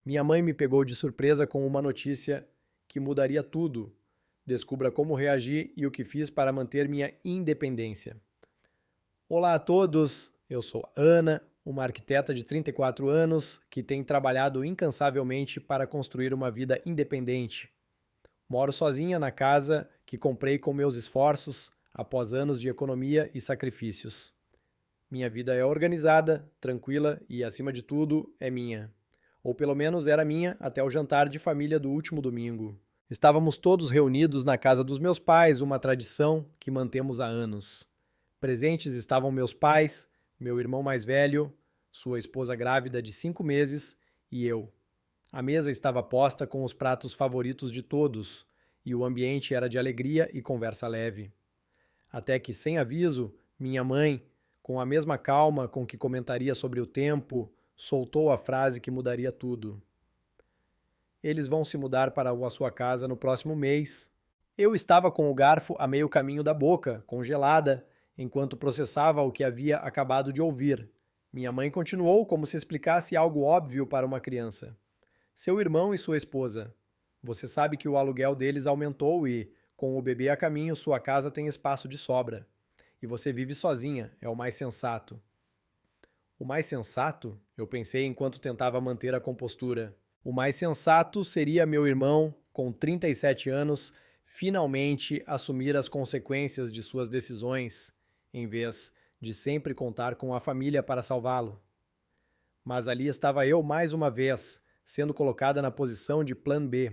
Minha mãe me pegou de surpresa com uma notícia que mudaria tudo. Descubra como reagir e o que fiz para manter minha independência. Olá a todos, eu sou Ana, uma arquiteta de 34 anos que tem trabalhado incansavelmente para construir uma vida independente. Moro sozinha na casa que comprei com meus esforços após anos de economia e sacrifícios. Minha vida é organizada, tranquila e, acima de tudo, é minha. Ou pelo menos era minha até o jantar de família do último domingo. Estávamos todos reunidos na casa dos meus pais, uma tradição que mantemos há anos. Presentes estavam meus pais, meu irmão mais velho, sua esposa grávida de 5 meses e eu. A mesa estava posta com os pratos favoritos de todos e o ambiente era de alegria e conversa leve. Até que, sem aviso, minha mãe, com a mesma calma com que comentaria sobre o tempo, soltou a frase que mudaria tudo. Eles vão se mudar para a sua casa no próximo mês. Eu estava com o garfo a meio caminho da boca, congelada, enquanto processava o que havia acabado de ouvir. Minha mãe continuou como se explicasse algo óbvio para uma criança. Seu irmão e sua esposa. Você sabe que o aluguel deles aumentou e, com o bebê a caminho, sua casa tem espaço de sobra. E você vive sozinha, é o mais sensato. O mais sensato? Eu pensei enquanto tentava manter a compostura. O mais sensato seria meu irmão, com 37 anos, finalmente assumir as consequências de suas decisões, em vez de sempre contar com a família para salvá-lo. Mas ali estava eu mais uma vez, sendo colocada na posição de plano B.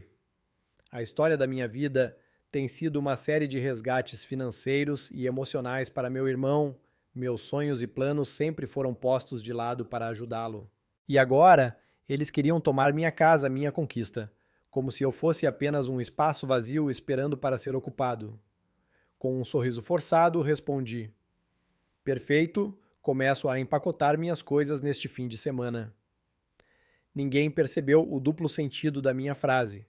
A história da minha vida tem sido uma série de resgates financeiros e emocionais para meu irmão. Meus sonhos e planos sempre foram postos de lado para ajudá-lo. E agora, eles queriam tomar minha casa, minha conquista, como se eu fosse apenas um espaço vazio esperando para ser ocupado. Com um sorriso forçado, respondi: Perfeito, começo a empacotar minhas coisas neste fim de semana. Ninguém percebeu o duplo sentido da minha frase.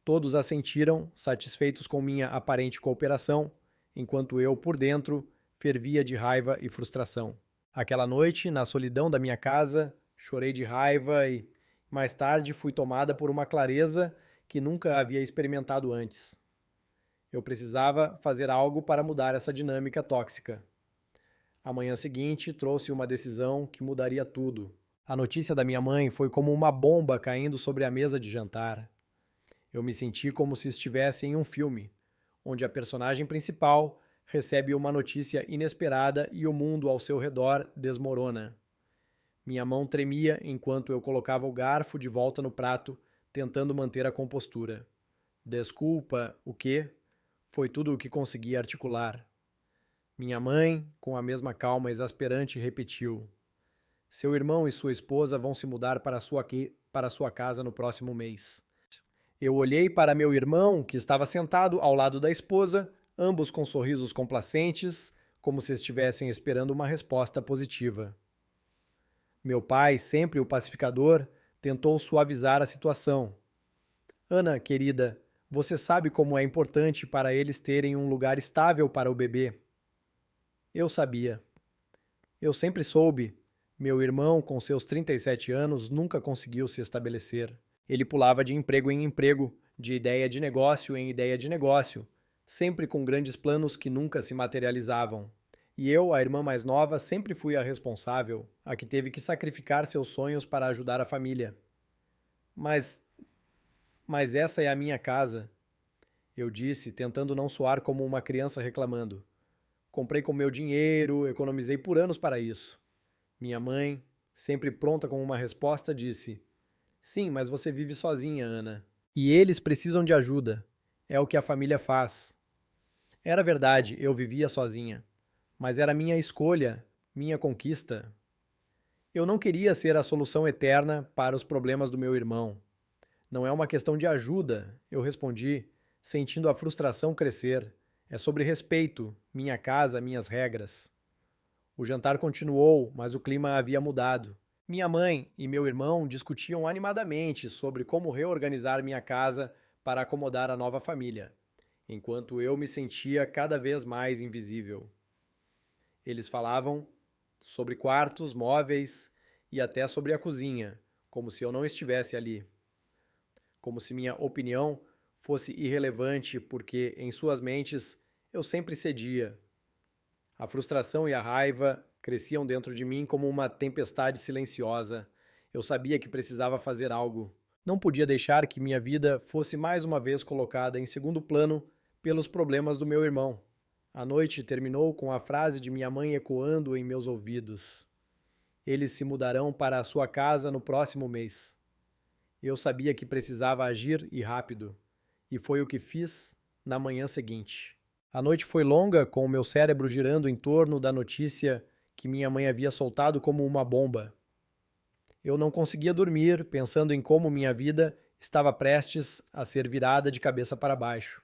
Todos assentiram, satisfeitos com minha aparente cooperação, enquanto eu, por dentro, fervia de raiva e frustração. Aquela noite, na solidão da minha casa, chorei de raiva e, mais tarde, fui tomada por uma clareza que nunca havia experimentado antes. Eu precisava fazer algo para mudar essa dinâmica tóxica. A manhã seguinte trouxe uma decisão que mudaria tudo. A notícia da minha mãe foi como uma bomba caindo sobre a mesa de jantar. Eu me senti como se estivesse em um filme, onde a personagem principal recebe uma notícia inesperada e o mundo ao seu redor desmorona. Minha mão tremia enquanto eu colocava o garfo de volta no prato, tentando manter a compostura. Desculpa, o quê? Foi tudo o que consegui articular. Minha mãe, com a mesma calma exasperante, repetiu: Seu irmão e sua esposa vão se mudar para sua casa no próximo mês. Eu olhei para meu irmão, que estava sentado ao lado da esposa, ambos com sorrisos complacentes, como se estivessem esperando uma resposta positiva. Meu pai, sempre o pacificador, tentou suavizar a situação. Ana, querida, você sabe como é importante para eles terem um lugar estável para o bebê. Eu sabia. Eu sempre soube. Meu irmão, com seus 37 anos, nunca conseguiu se estabelecer. Ele pulava de emprego em emprego, de ideia de negócio em ideia de negócio, sempre com grandes planos que nunca se materializavam. E eu, a irmã mais nova, sempre fui a responsável, a que teve que sacrificar seus sonhos para ajudar a família. Mas, mas essa é a minha casa, eu disse, tentando não soar como uma criança reclamando. Comprei com meu dinheiro, economizei por anos para isso. Minha mãe, sempre pronta com uma resposta, disse: Sim, mas você vive sozinha, Ana. E eles precisam de ajuda. É o que a família faz. Era verdade, eu vivia sozinha. Mas era minha escolha, minha conquista. Eu não queria ser a solução eterna para os problemas do meu irmão. Não é uma questão de ajuda, eu respondi, sentindo a frustração crescer. É sobre respeito, minha casa, minhas regras. O jantar continuou, mas o clima havia mudado. Minha mãe e meu irmão discutiam animadamente sobre como reorganizar minha casa para acomodar a nova família, enquanto eu me sentia cada vez mais invisível. Eles falavam sobre quartos, móveis e até sobre a cozinha, como se eu não estivesse ali, como se minha opinião fosse irrelevante porque em suas mentes eu sempre cedia. A frustração e a raiva cresciam dentro de mim como uma tempestade silenciosa. Eu sabia que precisava fazer algo. Não podia deixar que minha vida fosse mais uma vez colocada em segundo plano pelos problemas do meu irmão. A noite terminou com a frase de minha mãe ecoando em meus ouvidos. Eles se mudarão para a sua casa no próximo mês. Eu sabia que precisava agir e rápido, e foi o que fiz na manhã seguinte. A noite foi longa, com o meu cérebro girando em torno da notícia que minha mãe havia soltado como uma bomba. Eu não conseguia dormir, pensando em como minha vida estava prestes a ser virada de cabeça para baixo.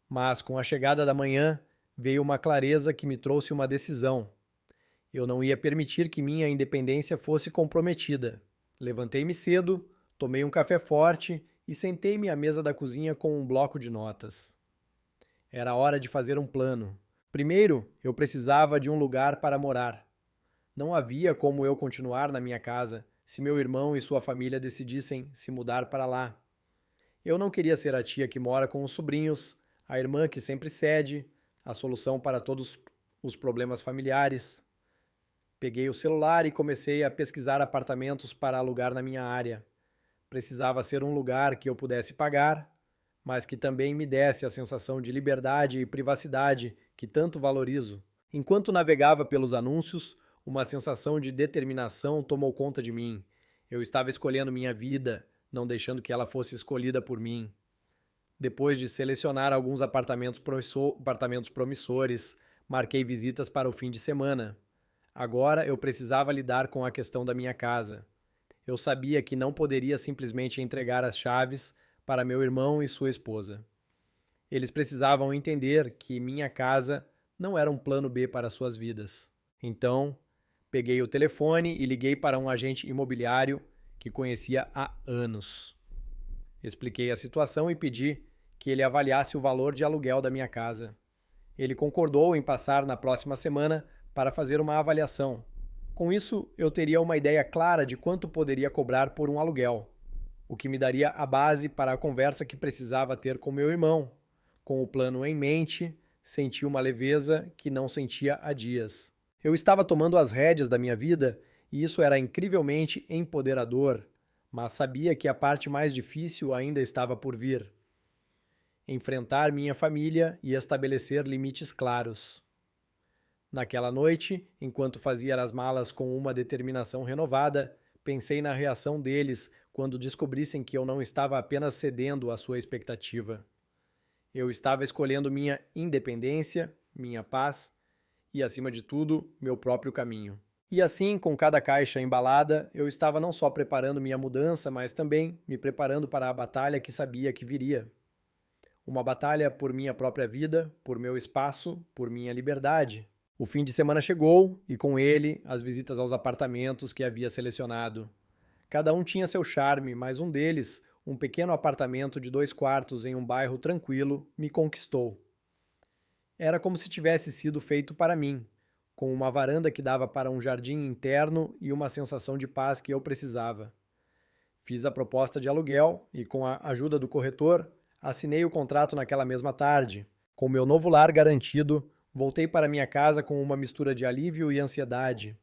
Mas com a chegada da manhã, veio uma clareza que me trouxe uma decisão. Eu não ia permitir que minha independência fosse comprometida. Levantei-me cedo, tomei um café forte e sentei-me à mesa da cozinha com um bloco de notas. Era hora de fazer um plano. Primeiro, eu precisava de um lugar para morar. Não havia como eu continuar na minha casa se meu irmão e sua família decidissem se mudar para lá. Eu não queria ser a tia que mora com os sobrinhos, a irmã que sempre cede, a solução para todos os problemas familiares. Peguei o celular e comecei a pesquisar apartamentos para alugar na minha área. Precisava ser um lugar que eu pudesse pagar, mas que também me desse a sensação de liberdade e privacidade que tanto valorizo. Enquanto navegava pelos anúncios, uma sensação de determinação tomou conta de mim. Eu estava escolhendo minha vida, não deixando que ela fosse escolhida por mim. Depois de selecionar alguns apartamentos promissores, marquei visitas para o fim de semana. Agora eu precisava lidar com a questão da minha casa. Eu sabia que não poderia simplesmente entregar as chaves para meu irmão e sua esposa. Eles precisavam entender que minha casa não era um plano B para suas vidas. Então, peguei o telefone e liguei para um agente imobiliário que conhecia há anos. Expliquei a situação e pedi que ele avaliasse o valor de aluguel da minha casa. Ele concordou em passar na próxima semana para fazer uma avaliação. Com isso, eu teria uma ideia clara de quanto poderia cobrar por um aluguel, o que me daria a base para a conversa que precisava ter com meu irmão. Com o plano em mente, senti uma leveza que não sentia há dias. Eu estava tomando as rédeas da minha vida e isso era incrivelmente empoderador, mas sabia que a parte mais difícil ainda estava por vir. Enfrentar minha família e estabelecer limites claros. Naquela noite, enquanto fazia as malas com uma determinação renovada, pensei na reação deles quando descobrissem que eu não estava apenas cedendo à sua expectativa. Eu estava escolhendo minha independência, minha paz e, acima de tudo, meu próprio caminho. E assim, com cada caixa embalada, eu estava não só preparando minha mudança, mas também me preparando para a batalha que sabia que viria. Uma batalha por minha própria vida, por meu espaço, por minha liberdade. O fim de semana chegou e, com ele, as visitas aos apartamentos que havia selecionado. Cada um tinha seu charme, mas um deles, um pequeno apartamento de 2 quartos em um bairro tranquilo, me conquistou. Era como se tivesse sido feito para mim, com uma varanda que dava para um jardim interno e uma sensação de paz que eu precisava. Fiz a proposta de aluguel e, com a ajuda do corretor, assinei o contrato naquela mesma tarde. Com meu novo lar garantido, voltei para minha casa com uma mistura de alívio e ansiedade.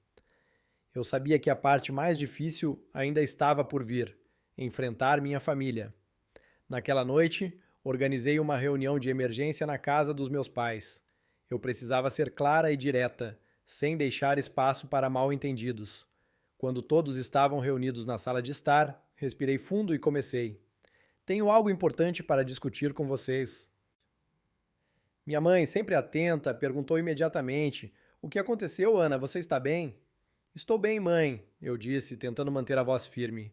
Eu sabia que a parte mais difícil ainda estava por vir, enfrentar minha família. Naquela noite, organizei uma reunião de emergência na casa dos meus pais. Eu precisava ser clara e direta, sem deixar espaço para mal-entendidos. Quando todos estavam reunidos na sala de estar, respirei fundo e comecei. Tenho algo importante para discutir com vocês. Minha mãe, sempre atenta, perguntou imediatamente: O que aconteceu, Ana? Você está bem? Estou bem, mãe, eu disse, tentando manter a voz firme.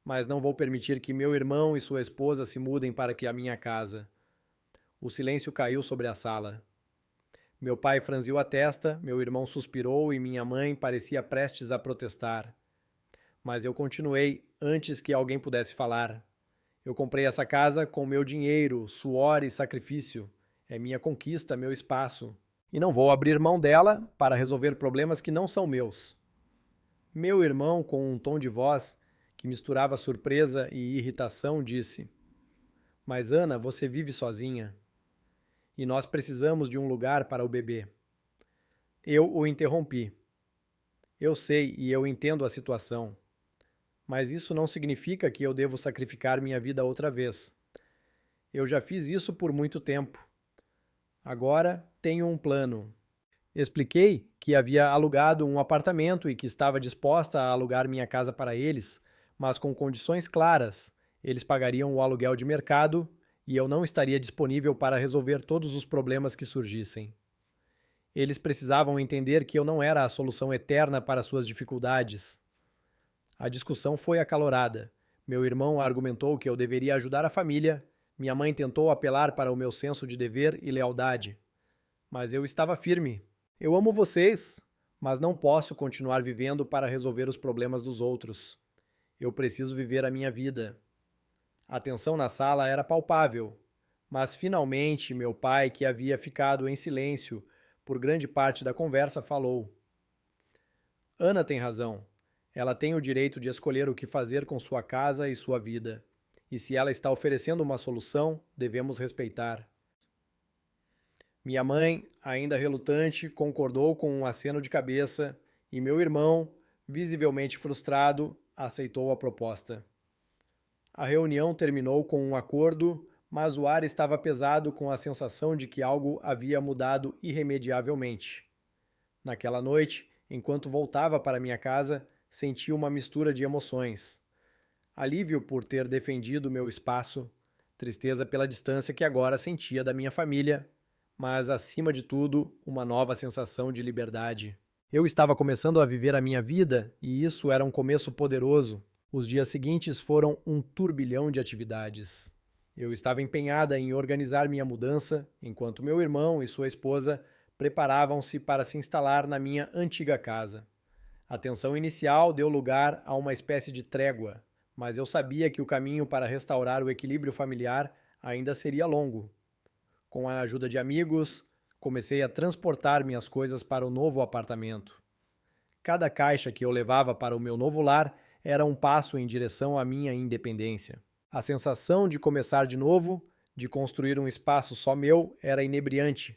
Mas não vou permitir que meu irmão e sua esposa se mudem para aqui a minha casa. O silêncio caiu sobre a sala. Meu pai franziu a testa, meu irmão suspirou e minha mãe parecia prestes a protestar. Mas eu continuei antes que alguém pudesse falar. Eu comprei essa casa com meu dinheiro, suor e sacrifício. É minha conquista, meu espaço. E não vou abrir mão dela para resolver problemas que não são meus. Meu irmão, com um tom de voz que misturava surpresa e irritação, disse: Mas Ana, você vive sozinha e nós precisamos de um lugar para o bebê. Eu o interrompi. Eu sei e eu entendo a situação, mas isso não significa que eu devo sacrificar minha vida outra vez. Eu já fiz isso por muito tempo. Agora tenho um plano. Expliquei que havia alugado um apartamento e que estava disposta a alugar minha casa para eles, mas com condições claras. Eles pagariam o aluguel de mercado e eu não estaria disponível para resolver todos os problemas que surgissem. Eles precisavam entender que eu não era a solução eterna para suas dificuldades. A discussão foi acalorada. Meu irmão argumentou que eu deveria ajudar a família, minha mãe tentou apelar para o meu senso de dever e lealdade. Mas eu estava firme. Eu amo vocês, mas não posso continuar vivendo para resolver os problemas dos outros. Eu preciso viver a minha vida. A tensão na sala era palpável, mas finalmente meu pai, que havia ficado em silêncio por grande parte da conversa, falou: Ana tem razão. Ela tem o direito de escolher o que fazer com sua casa e sua vida. E se ela está oferecendo uma solução, devemos respeitar. Minha mãe, ainda relutante, concordou com um aceno de cabeça e meu irmão, visivelmente frustrado, aceitou a proposta. A reunião terminou com um acordo, mas o ar estava pesado com a sensação de que algo havia mudado irremediavelmente. Naquela noite, enquanto voltava para minha casa, senti uma mistura de emoções. Alívio por ter defendido meu espaço, tristeza pela distância que agora sentia da minha família, mas, acima de tudo, uma nova sensação de liberdade. Eu estava começando a viver a minha vida e isso era um começo poderoso. Os dias seguintes foram um turbilhão de atividades. Eu estava empenhada em organizar minha mudança, enquanto meu irmão e sua esposa preparavam-se para se instalar na minha antiga casa. A tensão inicial deu lugar a uma espécie de trégua, mas eu sabia que o caminho para restaurar o equilíbrio familiar ainda seria longo. Com a ajuda de amigos, comecei a transportar minhas coisas para o novo apartamento. Cada caixa que eu levava para o meu novo lar era um passo em direção à minha independência. A sensação de começar de novo, de construir um espaço só meu, era inebriante.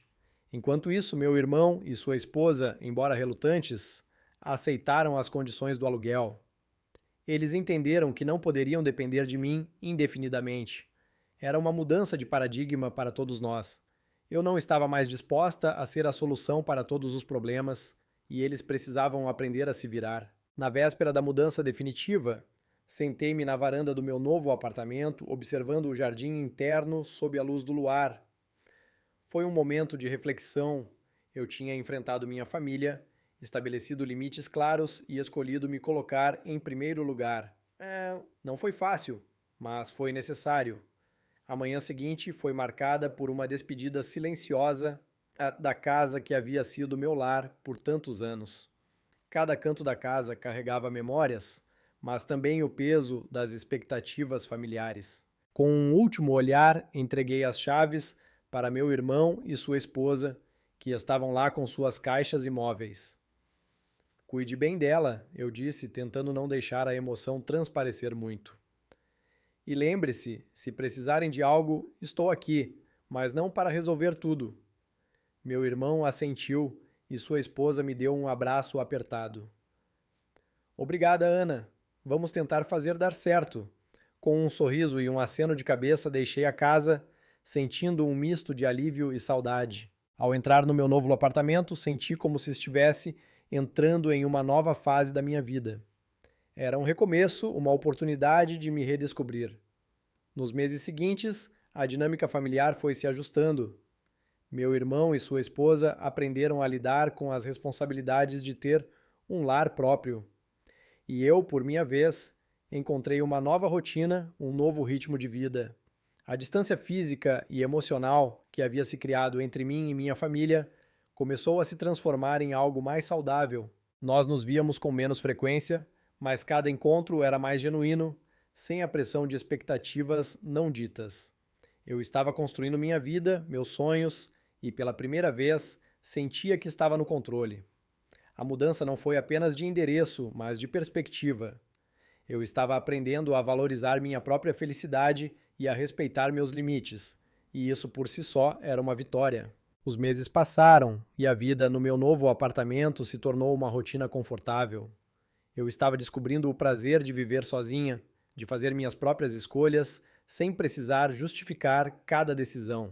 Enquanto isso, meu irmão e sua esposa, embora relutantes, aceitaram as condições do aluguel. Eles entenderam que não poderiam depender de mim indefinidamente. Era uma mudança de paradigma para todos nós. Eu não estava mais disposta a ser a solução para todos os problemas e eles precisavam aprender a se virar. Na véspera da mudança definitiva, sentei-me na varanda do meu novo apartamento, observando o jardim interno sob a luz do luar. Foi um momento de reflexão. Eu tinha enfrentado minha família, estabelecido limites claros e escolhido me colocar em primeiro lugar. Não foi fácil, mas foi necessário. A manhã seguinte foi marcada por uma despedida silenciosa da casa que havia sido meu lar por tantos anos. Cada canto da casa carregava memórias, mas também o peso das expectativas familiares. Com um último olhar, entreguei as chaves para meu irmão e sua esposa, que estavam lá com suas caixas e móveis. Cuide bem dela, eu disse, tentando não deixar a emoção transparecer muito. E lembre-se, se precisarem de algo, estou aqui, mas não para resolver tudo. Meu irmão assentiu e sua esposa me deu um abraço apertado. Obrigada, Ana. Vamos tentar fazer dar certo. Com um sorriso e um aceno de cabeça, deixei a casa, sentindo um misto de alívio e saudade. Ao entrar no meu novo apartamento, senti como se estivesse entrando em uma nova fase da minha vida. Era um recomeço, uma oportunidade de me redescobrir. Nos meses seguintes, a dinâmica familiar foi se ajustando. Meu irmão e sua esposa aprenderam a lidar com as responsabilidades de ter um lar próprio. E eu, por minha vez, encontrei uma nova rotina, um novo ritmo de vida. A distância física e emocional que havia se criado entre mim e minha família começou a se transformar em algo mais saudável. Nós nos víamos com menos frequência, mas cada encontro era mais genuíno, sem a pressão de expectativas não ditas. Eu estava construindo minha vida, meus sonhos, e pela primeira vez sentia que estava no controle. A mudança não foi apenas de endereço, mas de perspectiva. Eu estava aprendendo a valorizar minha própria felicidade e a respeitar meus limites, e isso por si só era uma vitória. Os meses passaram e a vida no meu novo apartamento se tornou uma rotina confortável. Eu estava descobrindo o prazer de viver sozinha, de fazer minhas próprias escolhas, sem precisar justificar cada decisão.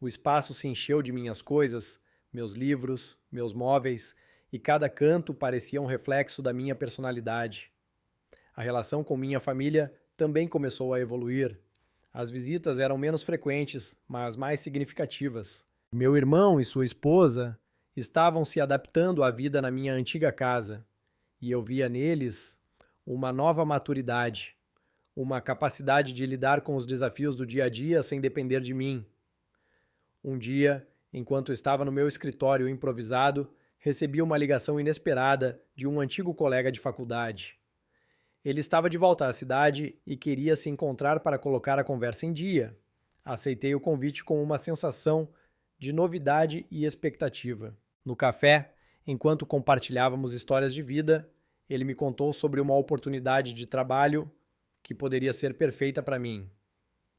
O espaço se encheu de minhas coisas, meus livros, meus móveis, e cada canto parecia um reflexo da minha personalidade. A relação com minha família também começou a evoluir. As visitas eram menos frequentes, mas mais significativas. Meu irmão e sua esposa estavam se adaptando à vida na minha antiga casa, e eu via neles uma nova maturidade, uma capacidade de lidar com os desafios do dia a dia sem depender de mim. Um dia, enquanto estava no meu escritório improvisado, recebi uma ligação inesperada de um antigo colega de faculdade. Ele estava de volta à cidade e queria se encontrar para colocar a conversa em dia. Aceitei o convite com uma sensação de novidade e expectativa. No café, enquanto compartilhávamos histórias de vida, ele me contou sobre uma oportunidade de trabalho que poderia ser perfeita para mim.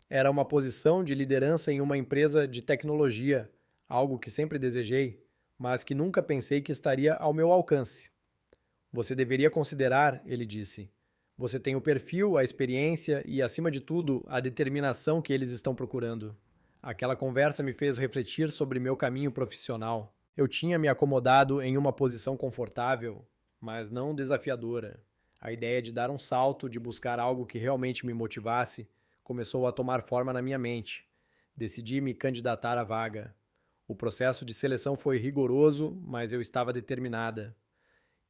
Era uma posição de liderança em uma empresa de tecnologia, algo que sempre desejei, mas que nunca pensei que estaria ao meu alcance. Você deveria considerar, ele disse. Você tem o perfil, a experiência e, acima de tudo, a determinação que eles estão procurando. Aquela conversa me fez refletir sobre meu caminho profissional. Eu tinha me acomodado em uma posição confortável, mas não desafiadora. A ideia de dar um salto, de buscar algo que realmente me motivasse, começou a tomar forma na minha mente. Decidi me candidatar à vaga. O processo de seleção foi rigoroso, mas eu estava determinada.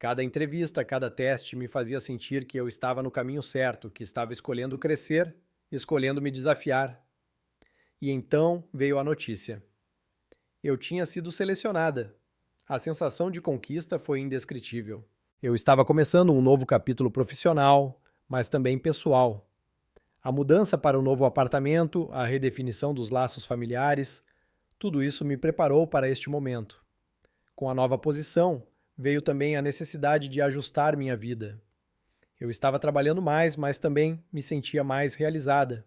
Cada entrevista, cada teste me fazia sentir que eu estava no caminho certo, que estava escolhendo crescer, escolhendo me desafiar. E então veio a notícia. Eu tinha sido selecionada. A sensação de conquista foi indescritível. Eu estava começando um novo capítulo profissional, mas também pessoal. A mudança para o novo apartamento, a redefinição dos laços familiares, tudo isso me preparou para este momento. Com a nova posição, veio também a necessidade de ajustar minha vida. Eu estava trabalhando mais, mas também me sentia mais realizada.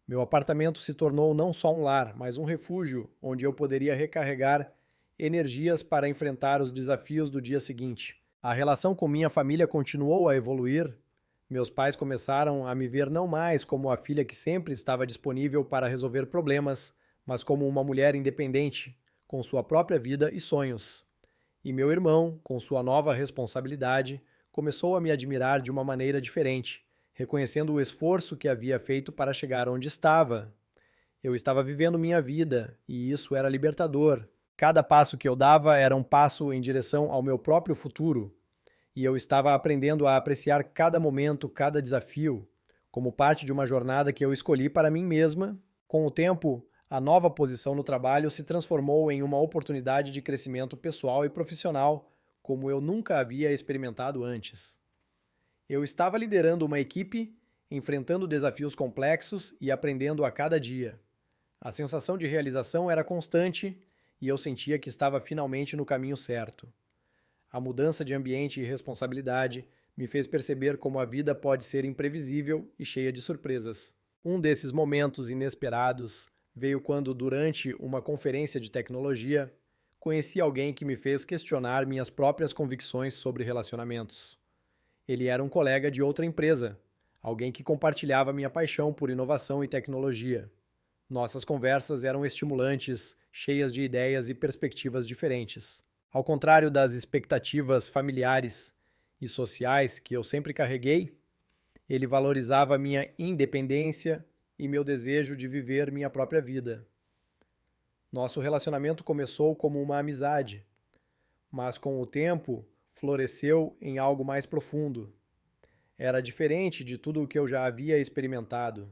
Meu apartamento se tornou não só um lar, mas um refúgio onde eu poderia recarregar energias para enfrentar os desafios do dia seguinte. A relação com minha família continuou a evoluir. Meus pais começaram a me ver não mais como a filha que sempre estava disponível para resolver problemas, mas como uma mulher independente, com sua própria vida e sonhos. E meu irmão, com sua nova responsabilidade, começou a me admirar de uma maneira diferente, reconhecendo o esforço que havia feito para chegar onde estava. Eu estava vivendo minha vida, e isso era libertador. Cada passo que eu dava era um passo em direção ao meu próprio futuro, e eu estava aprendendo a apreciar cada momento, cada desafio, como parte de uma jornada que eu escolhi para mim mesma. Com o tempo, a nova posição no trabalho se transformou em uma oportunidade de crescimento pessoal e profissional, como eu nunca havia experimentado antes. Eu estava liderando uma equipe, enfrentando desafios complexos e aprendendo a cada dia. A sensação de realização era constante e eu sentia que estava finalmente no caminho certo. A mudança de ambiente e responsabilidade me fez perceber como a vida pode ser imprevisível e cheia de surpresas. Um desses momentos inesperados veio quando, durante uma conferência de tecnologia, conheci alguém que me fez questionar minhas próprias convicções sobre relacionamentos. Ele era um colega de outra empresa, alguém que compartilhava minha paixão por inovação e tecnologia. Nossas conversas eram estimulantes, cheias de ideias e perspectivas diferentes. Ao contrário das expectativas familiares e sociais que eu sempre carreguei, ele valorizava minha independência e meu desejo de viver minha própria vida. Nosso relacionamento começou como uma amizade, mas com o tempo floresceu em algo mais profundo. Era diferente de tudo o que eu já havia experimentado.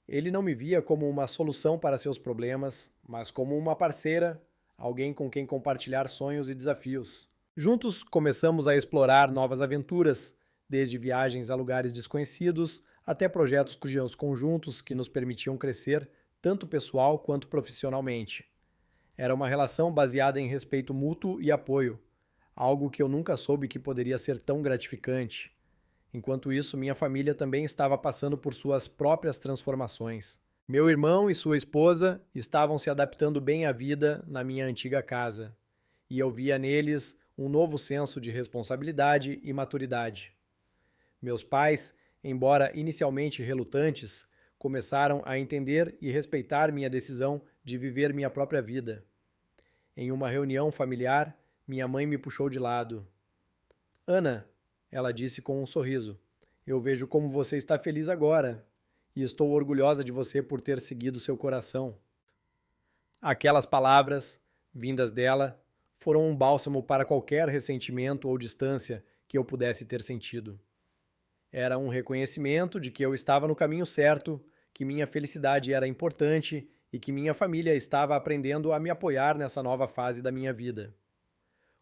Ele não me via como uma solução para seus problemas, mas como uma parceira, alguém com quem compartilhar sonhos e desafios. Juntos começamos a explorar novas aventuras, desde viagens a lugares desconhecidos até projetos conjuntos que nos permitiam crescer tanto pessoal quanto profissionalmente. Era uma relação baseada em respeito mútuo e apoio, algo que eu nunca soube que poderia ser tão gratificante. Enquanto isso, minha família também estava passando por suas próprias transformações. Meu irmão e sua esposa estavam se adaptando bem à vida na minha antiga casa, e eu via neles um novo senso de responsabilidade e maturidade. Meus pais, embora inicialmente relutantes, começaram a entender e respeitar minha decisão de viver minha própria vida. Em uma reunião familiar, minha mãe me puxou de lado. Ana, ela disse com um sorriso, eu vejo como você está feliz agora e estou orgulhosa de você por ter seguido seu coração. Aquelas palavras, vindas dela, foram um bálsamo para qualquer ressentimento ou distância que eu pudesse ter sentido. Era um reconhecimento de que eu estava no caminho certo, que minha felicidade era importante e que minha família estava aprendendo a me apoiar nessa nova fase da minha vida.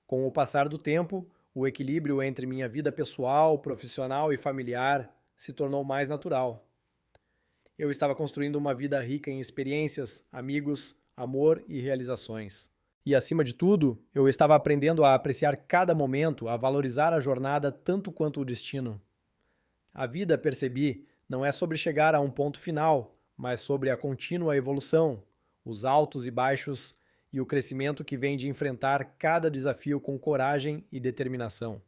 Com o passar do tempo, o equilíbrio entre minha vida pessoal, profissional e familiar se tornou mais natural. Eu estava construindo uma vida rica em experiências, amigos, amor e realizações. E acima de tudo, eu estava aprendendo a apreciar cada momento, a valorizar a jornada tanto quanto o destino. A vida, percebi, não é sobre chegar a um ponto final, mas sobre a contínua evolução, os altos e baixos e o crescimento que vem de enfrentar cada desafio com coragem e determinação.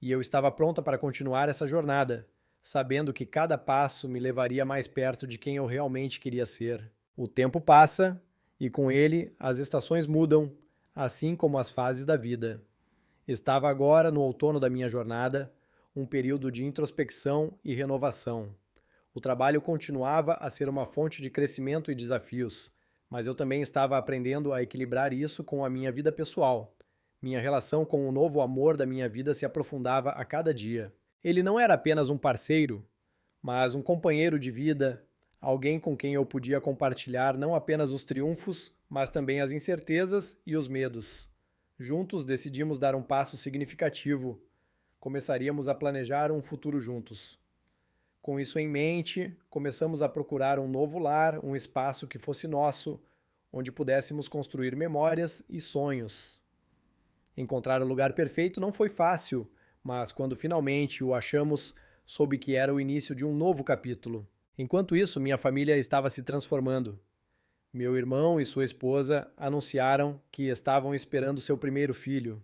E eu estava pronta para continuar essa jornada, sabendo que cada passo me levaria mais perto de quem eu realmente queria ser. O tempo passa e com ele as estações mudam, assim como as fases da vida. Estava agora no outono da minha jornada, um período de introspecção e renovação. O trabalho continuava a ser uma fonte de crescimento e desafios, mas eu também estava aprendendo a equilibrar isso com a minha vida pessoal. Minha relação com o novo amor da minha vida se aprofundava a cada dia. Ele não era apenas um parceiro, mas um companheiro de vida, alguém com quem eu podia compartilhar não apenas os triunfos, mas também as incertezas e os medos. Juntos decidimos dar um passo significativo. Começaríamos a planejar um futuro juntos. Com isso em mente, começamos a procurar um novo lar, um espaço que fosse nosso, onde pudéssemos construir memórias e sonhos. Encontrar o lugar perfeito não foi fácil, mas quando finalmente o achamos, soube que era o início de um novo capítulo. Enquanto isso, minha família estava se transformando. Meu irmão e sua esposa anunciaram que estavam esperando seu primeiro filho.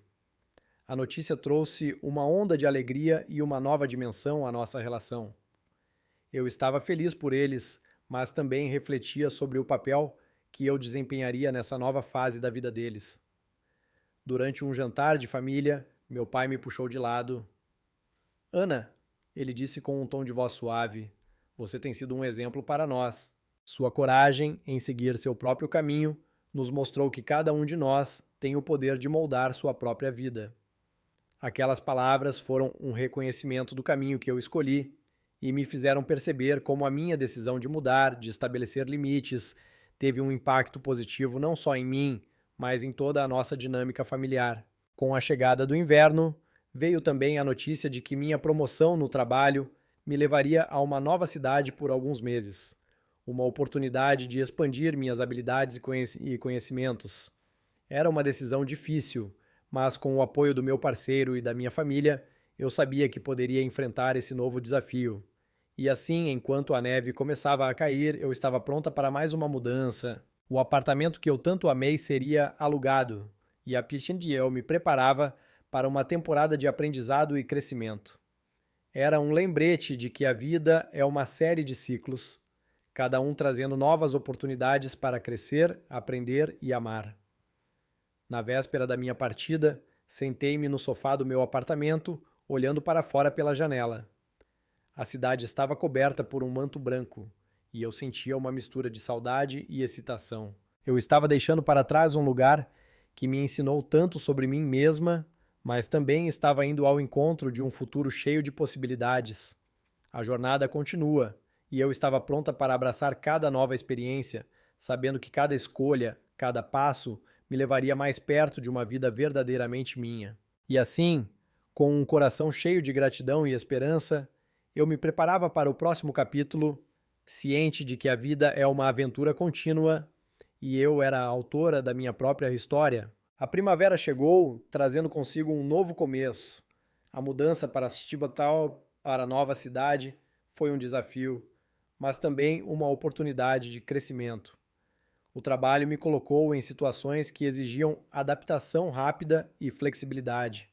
A notícia trouxe uma onda de alegria e uma nova dimensão à nossa relação. Eu estava feliz por eles, mas também refletia sobre o papel que eu desempenharia nessa nova fase da vida deles. Durante um jantar de família, meu pai me puxou de lado. Ana, ele disse com um tom de voz suave, você tem sido um exemplo para nós. Sua coragem em seguir seu próprio caminho nos mostrou que cada um de nós tem o poder de moldar sua própria vida. Aquelas palavras foram um reconhecimento do caminho que eu escolhi e me fizeram perceber como a minha decisão de mudar, de estabelecer limites, teve um impacto positivo não só em mim, mas em toda a nossa dinâmica familiar. Com a chegada do inverno, veio também a notícia de que minha promoção no trabalho me levaria a uma nova cidade por alguns meses. Uma oportunidade de expandir minhas habilidades e conhecimentos. Era uma decisão difícil, mas com o apoio do meu parceiro e da minha família, eu sabia que poderia enfrentar esse novo desafio. E assim, enquanto a neve começava a cair, eu estava pronta para mais uma mudança. O apartamento que eu tanto amei seria alugado, e a Piscine e eu me preparava para uma temporada de aprendizado e crescimento. Era um lembrete de que a vida é uma série de ciclos, cada um trazendo novas oportunidades para crescer, aprender e amar. Na véspera da minha partida, sentei-me no sofá do meu apartamento, olhando para fora pela janela. A cidade estava coberta por um manto branco, e eu sentia uma mistura de saudade e excitação. Eu estava deixando para trás um lugar que me ensinou tanto sobre mim mesma, mas também estava indo ao encontro de um futuro cheio de possibilidades. A jornada continua, e eu estava pronta para abraçar cada nova experiência, sabendo que cada escolha, cada passo, me levaria mais perto de uma vida verdadeiramente minha. E assim, com um coração cheio de gratidão e esperança, eu me preparava para o próximo capítulo, ciente de que a vida é uma aventura contínua e eu era a autora da minha própria história. A primavera chegou, trazendo consigo um novo começo. A mudança para Setúbal, para a nova cidade, foi um desafio, mas também uma oportunidade de crescimento. O trabalho me colocou em situações que exigiam adaptação rápida e flexibilidade.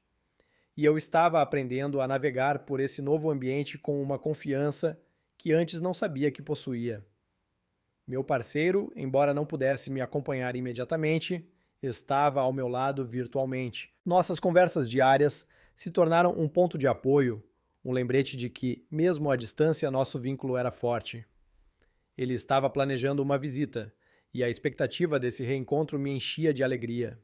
E eu estava aprendendo a navegar por esse novo ambiente com uma confiança que antes não sabia que possuía. Meu parceiro, embora não pudesse me acompanhar imediatamente, estava ao meu lado virtualmente. Nossas conversas diárias se tornaram um ponto de apoio, um lembrete de que, mesmo à distância, nosso vínculo era forte. Ele estava planejando uma visita, e a expectativa desse reencontro me enchia de alegria.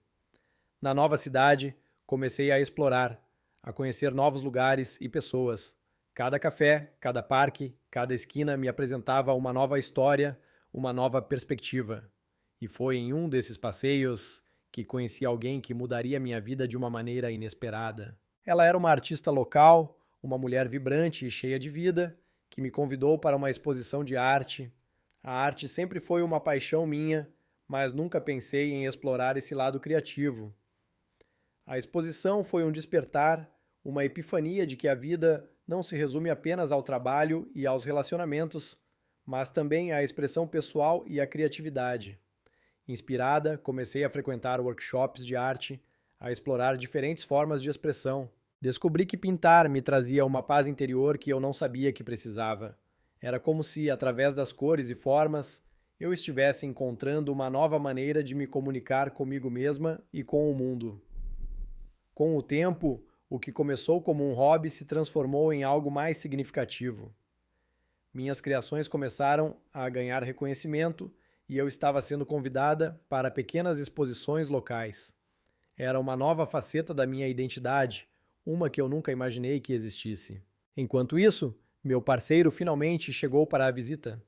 Na nova cidade, comecei a explorar, a conhecer novos lugares e pessoas. Cada café, cada parque, cada esquina me apresentava uma nova história, uma nova perspectiva. E foi em um desses passeios que conheci alguém que mudaria minha vida de uma maneira inesperada. Ela era uma artista local, uma mulher vibrante e cheia de vida, que me convidou para uma exposição de arte. A arte sempre foi uma paixão minha, mas nunca pensei em explorar esse lado criativo. A exposição foi um despertar, uma epifania de que a vida não se resume apenas ao trabalho e aos relacionamentos, mas também à expressão pessoal e à criatividade. Inspirada, comecei a frequentar workshops de arte, a explorar diferentes formas de expressão. Descobri que pintar me trazia uma paz interior que eu não sabia que precisava. Era como se, através das cores e formas, eu estivesse encontrando uma nova maneira de me comunicar comigo mesma e com o mundo. Com o tempo, o que começou como um hobby se transformou em algo mais significativo. Minhas criações começaram a ganhar reconhecimento e eu estava sendo convidada para pequenas exposições locais. Era uma nova faceta da minha identidade, uma que eu nunca imaginei que existisse. Enquanto isso, meu parceiro finalmente chegou para a visita.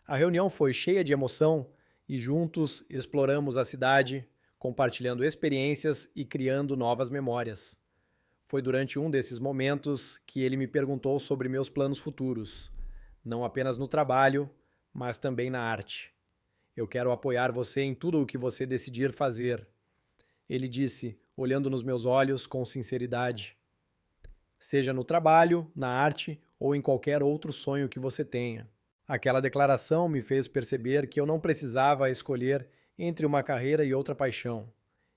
A reunião foi cheia de emoção e juntos exploramos a cidade, compartilhando experiências e criando novas memórias. Foi durante um desses momentos que ele me perguntou sobre meus planos futuros, não apenas no trabalho, mas também na arte. Eu quero apoiar você em tudo o que você decidir fazer. Ele disse, olhando nos meus olhos com sinceridade. Seja no trabalho, na arte ou em qualquer outro sonho que você tenha. Aquela declaração me fez perceber que eu não precisava escolher entre uma carreira e outra paixão.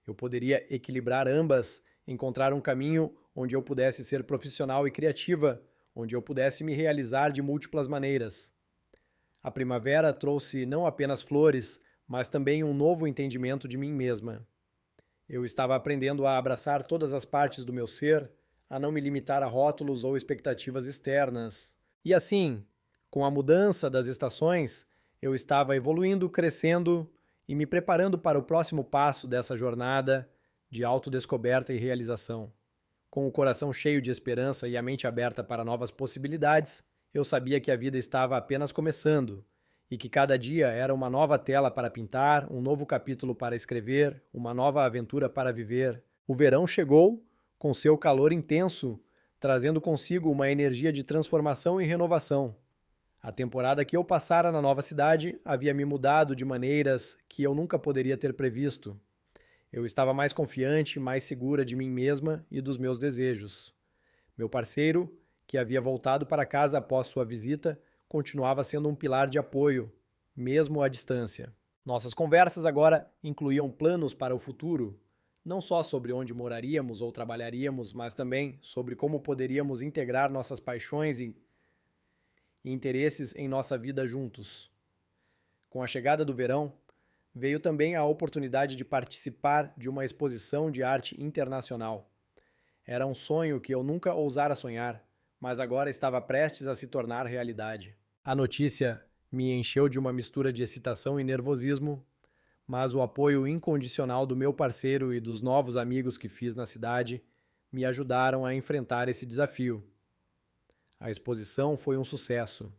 Eu poderia equilibrar ambas, encontrar um caminho onde eu pudesse ser profissional e criativa, onde eu pudesse me realizar de múltiplas maneiras. A primavera trouxe não apenas flores, mas também um novo entendimento de mim mesma. Eu estava aprendendo a abraçar todas as partes do meu ser, a não me limitar a rótulos ou expectativas externas. E assim, com a mudança das estações, eu estava evoluindo, crescendo e me preparando para o próximo passo dessa jornada de autodescoberta e realização. Com o coração cheio de esperança e a mente aberta para novas possibilidades, eu sabia que a vida estava apenas começando e que cada dia era uma nova tela para pintar, um novo capítulo para escrever, uma nova aventura para viver. O verão chegou com seu calor intenso, trazendo consigo uma energia de transformação e renovação. A temporada que eu passara na nova cidade havia me mudado de maneiras que eu nunca poderia ter previsto. Eu estava mais confiante, mais segura de mim mesma e dos meus desejos. Meu parceiro, que havia voltado para casa após sua visita, continuava sendo um pilar de apoio, mesmo à distância. Nossas conversas agora incluíam planos para o futuro, não só sobre onde moraríamos ou trabalharíamos, mas também sobre como poderíamos integrar nossas paixões e interesses em nossa vida juntos. Com a chegada do verão, veio também a oportunidade de participar de uma exposição de arte internacional. Era um sonho que eu nunca ousara sonhar, mas agora estava prestes a se tornar realidade. A notícia me encheu de uma mistura de excitação e nervosismo, mas o apoio incondicional do meu parceiro e dos novos amigos que fiz na cidade me ajudaram a enfrentar esse desafio. A exposição foi um sucesso.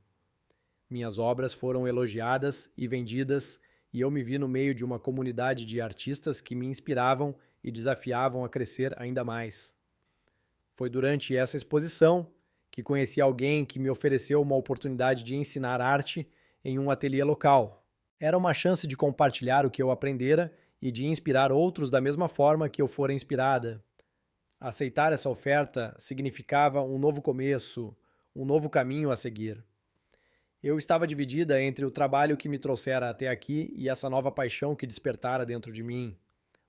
Minhas obras foram elogiadas e vendidas, e eu me vi no meio de uma comunidade de artistas que me inspiravam e desafiavam a crescer ainda mais. Foi durante essa exposição que conheci alguém que me ofereceu uma oportunidade de ensinar arte em um ateliê local. Era uma chance de compartilhar o que eu aprendera e de inspirar outros da mesma forma que eu fora inspirada. Aceitar essa oferta significava um novo começo, um novo caminho a seguir. Eu estava dividida entre o trabalho que me trouxera até aqui e essa nova paixão que despertara dentro de mim,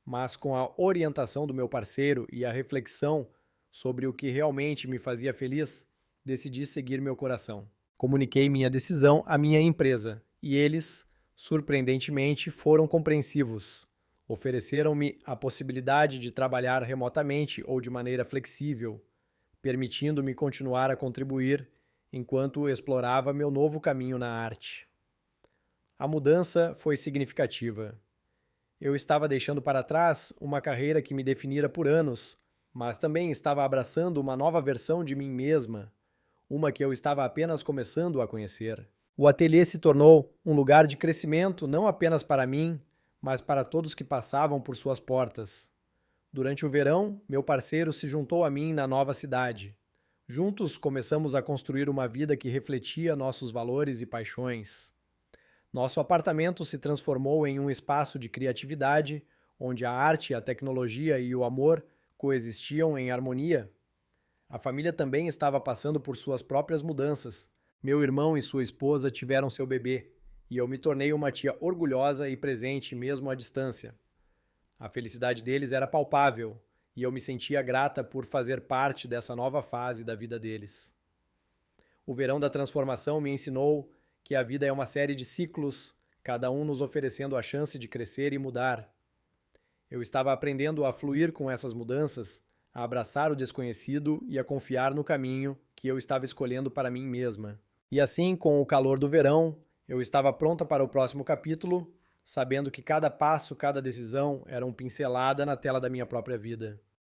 mas com a orientação do meu parceiro e a reflexão sobre o que realmente me fazia feliz, decidi seguir meu coração. Comuniquei minha decisão à minha empresa e eles, surpreendentemente, foram compreensivos. Ofereceram-me a possibilidade de trabalhar remotamente ou de maneira flexível, permitindo-me continuar a contribuir enquanto explorava meu novo caminho na arte. A mudança foi significativa. Eu estava deixando para trás uma carreira que me definira por anos, mas também estava abraçando uma nova versão de mim mesma, uma que eu estava apenas começando a conhecer. O ateliê se tornou um lugar de crescimento não apenas para mim, mas para todos que passavam por suas portas. Durante o verão, meu parceiro se juntou a mim na nova cidade. Juntos começamos a construir uma vida que refletia nossos valores e paixões. Nosso apartamento se transformou em um espaço de criatividade, onde a arte, a tecnologia e o amor coexistiam em harmonia. A família também estava passando por suas próprias mudanças. Meu irmão e sua esposa tiveram seu bebê, e eu me tornei uma tia orgulhosa e presente mesmo à distância. A felicidade deles era palpável, e eu me sentia grata por fazer parte dessa nova fase da vida deles. O verão da transformação me ensinou que a vida é uma série de ciclos, cada um nos oferecendo a chance de crescer e mudar. Eu estava aprendendo a fluir com essas mudanças, a abraçar o desconhecido e a confiar no caminho que eu estava escolhendo para mim mesma. E assim, com o calor do verão, eu estava pronta para o próximo capítulo, sabendo que cada passo, cada decisão era uma pincelada na tela da minha própria vida.